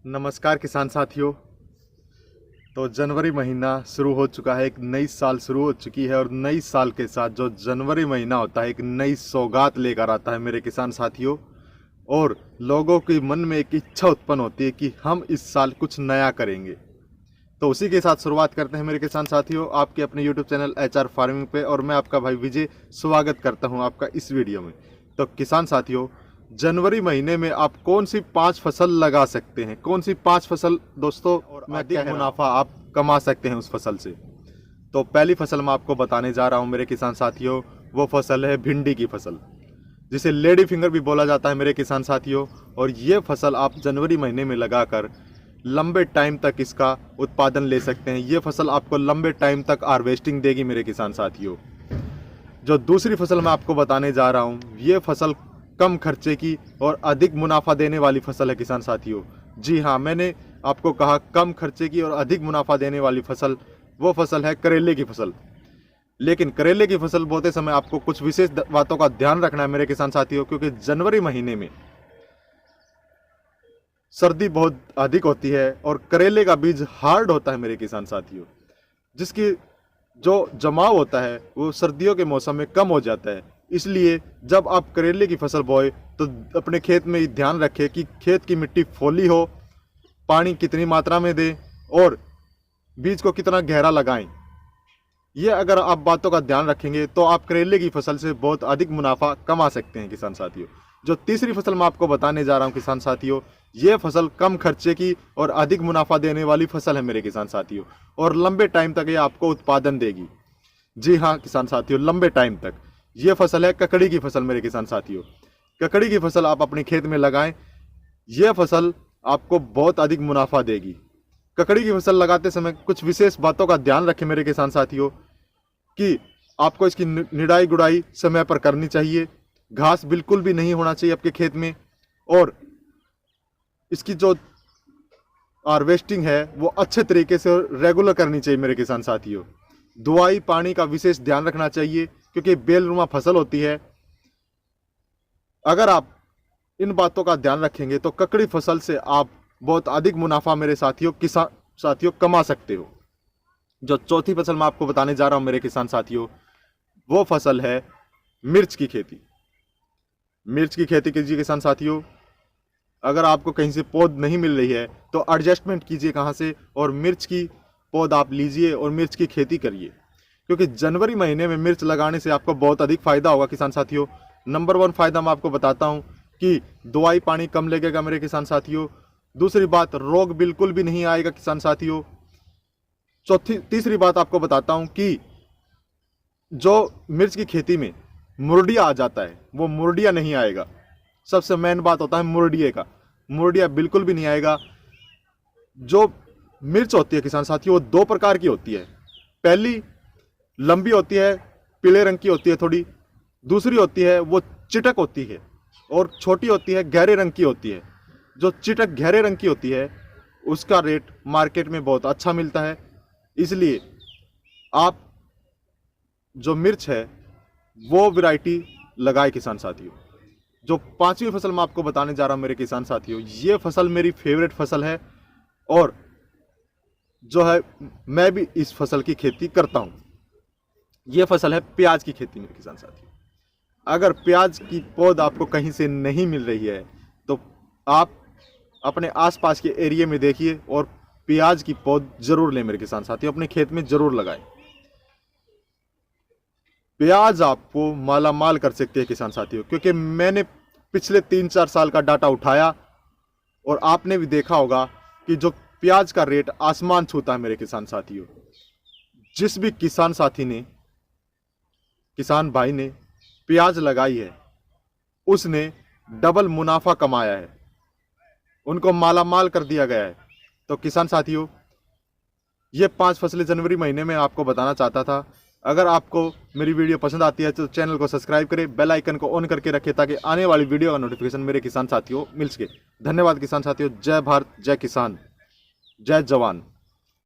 नमस्कार किसान साथियों। तो जनवरी महीना शुरू हो चुका है, एक नई साल शुरू हो चुकी है और नई साल के साथ जो जनवरी महीना होता है एक नई सौगात लेकर आता है मेरे किसान साथियों। और लोगों के मन में एक इच्छा उत्पन्न होती है कि हम इस साल कुछ नया करेंगे। तो उसी के साथ शुरुआत करते हैं मेरे किसान साथियों आपके अपने यूट्यूब चैनल एचआर फार्मिंग पे, और मैं आपका भाई विजय स्वागत करता हूं आपका इस वीडियो में। तो किसान साथियों, जनवरी महीने में आप कौन सी 5 फसल लगा सकते हैं, कौन सी 5 फसल दोस्तों और अधिक मुनाफा आप कमा सकते हैं उस फसल से। तो पहली फसल मैं आपको बताने जा रहा हूं मेरे किसान साथियों, वो फसल है भिंडी की फसल, जिसे लेडी फिंगर भी बोला जाता है मेरे किसान साथियों। और ये फसल आप जनवरी महीने में लगाकर लंबे टाइम तक इसका उत्पादन ले सकते हैं। ये फसल आपको लंबे टाइम तक हार्वेस्टिंग देगी मेरे किसान साथियों। जो दूसरी फसल मैं आपको बताने जा रहा हूँ, ये फसल कम खर्चे की और अधिक मुनाफा देने वाली फसल है किसान साथियों। जी हाँ, मैंने आपको कहा कम खर्चे की और अधिक मुनाफा देने वाली फसल, वो फसल है करेले की फसल। लेकिन करेले की फसल बोते समय आपको कुछ विशेष बातों का ध्यान रखना है मेरे किसान साथियों, क्योंकि जनवरी महीने में सर्दी बहुत अधिक होती है और करेले का बीज हार्ड होता है मेरे किसान साथियों, जिसकी जो जमाव होता है वो सर्दियों के मौसम में कम हो जाता है। इसलिए जब आप करेले की फसल बोए तो अपने खेत में ध्यान रखें कि खेत की मिट्टी फोली हो, पानी कितनी मात्रा में दें और बीज को कितना गहरा लगाएं। ये अगर आप बातों का ध्यान रखेंगे तो आप करेले की फसल से बहुत अधिक मुनाफा कमा सकते हैं किसान साथियों। जो तीसरी फसल मैं आपको बताने जा रहा हूं किसान साथियों, ये फसल कम खर्चे की और अधिक मुनाफा देने वाली फसल है मेरे किसान साथियों, और लंबे टाइम तक ये आपको उत्पादन देगी। जी हाँ किसान साथियों, लंबे टाइम तक। ये फसल है ककड़ी की फसल मेरे किसान साथियों। ककड़ी की फसल आप अपने खेत में लगाएं, यह फसल आपको बहुत अधिक मुनाफा देगी। ककड़ी की फसल लगाते समय कुछ विशेष बातों का ध्यान रखें मेरे किसान साथियों, कि आपको इसकी निराई गुड़ाई समय पर करनी चाहिए, घास बिल्कुल भी नहीं होना चाहिए आपके खेत में, और इसकी जो हार्वेस्टिंग है वो अच्छे तरीके से रेगुलर करनी चाहिए मेरे किसान साथियों। दवाई पानी का विशेष ध्यान रखना चाहिए, क्योंकि बेलनुमा फसल होती है। अगर आप इन बातों का ध्यान रखेंगे तो ककड़ी फसल से आप बहुत अधिक मुनाफा मेरे साथियों किसान साथियों कमा सकते हो। जो चौथी फसल मैं आपको बताने जा रहा हूं मेरे किसान साथियों, वो फसल है मिर्च की खेती। मिर्च की खेती कीजिए किसान साथियों। अगर आपको कहीं से पौध नहीं मिल रही है तो एडजस्टमेंट कीजिए कहाँ से, और मिर्च की पौध आप लीजिए और मिर्च की खेती करिए, क्योंकि जनवरी महीने में मिर्च लगाने से आपको बहुत अधिक फायदा होगा किसान साथियों। नंबर 1 फायदा मैं आपको बताता हूं कि दवाई पानी कम लगेगा मेरे किसान साथियों। दूसरी बात, रोग बिल्कुल भी नहीं आएगा किसान साथियों। तीसरी बात आपको बताता हूं कि जो मिर्च की खेती में मुरडिया आ जाता है, वो मुरडिया नहीं आएगा। सबसे मेन बात होता है मुरडिये का, मुरडिया बिल्कुल भी नहीं आएगा। जो मिर्च होती है किसान साथियों, वो 2 प्रकार की होती है। पहली लंबी होती है, पीले रंग की होती है थोड़ी। दूसरी होती है वो चिटक होती है, और छोटी होती है गहरे रंग की होती है। जो चिटक गहरे रंग की होती है उसका रेट मार्केट में बहुत अच्छा मिलता है। इसलिए आप जो मिर्च है वो वैरायटी लगाए किसान साथियों। जो 5वीं फसल मैं आपको बताने जा रहा हूं मेरे किसान साथियों, ये फसल मेरी फेवरेट फसल है, और जो है मैं भी इस फसल की खेती करता हूं। ये फसल है प्याज की खेती मेरे किसान साथियों। अगर प्याज की पौध आपको कहीं से नहीं मिल रही है तो आप अपने आसपास के एरिया में देखिए और प्याज की पौध जरूर लें मेरे किसान साथियों, अपने खेत में जरूर लगाएं। प्याज आपको माला माल कर सकते हैं किसान साथियों, क्योंकि मैंने पिछले 3-4 साल का डाटा उठाया और आपने भी देखा होगा कि जो प्याज का रेट आसमान छूता है मेरे किसान साथियों। जिस भी किसान साथी ने, किसान भाई ने प्याज लगाई है, उसने डबल मुनाफा कमाया है, उनको माला माल कर दिया गया है। तो किसान साथियों, ये 5 फसलें जनवरी महीने में आपको बताना चाहता था। अगर आपको मेरी वीडियो पसंद आती है तो चैनल को सब्सक्राइब करें, बेल आइकन को ऑन करके रखें, ताकि आने वाली वीडियो का नोटिफिकेशन मेरे किसान साथियों मिल सके। धन्यवाद किसान साथियों। जय भारत, जय किसान, जय जवान।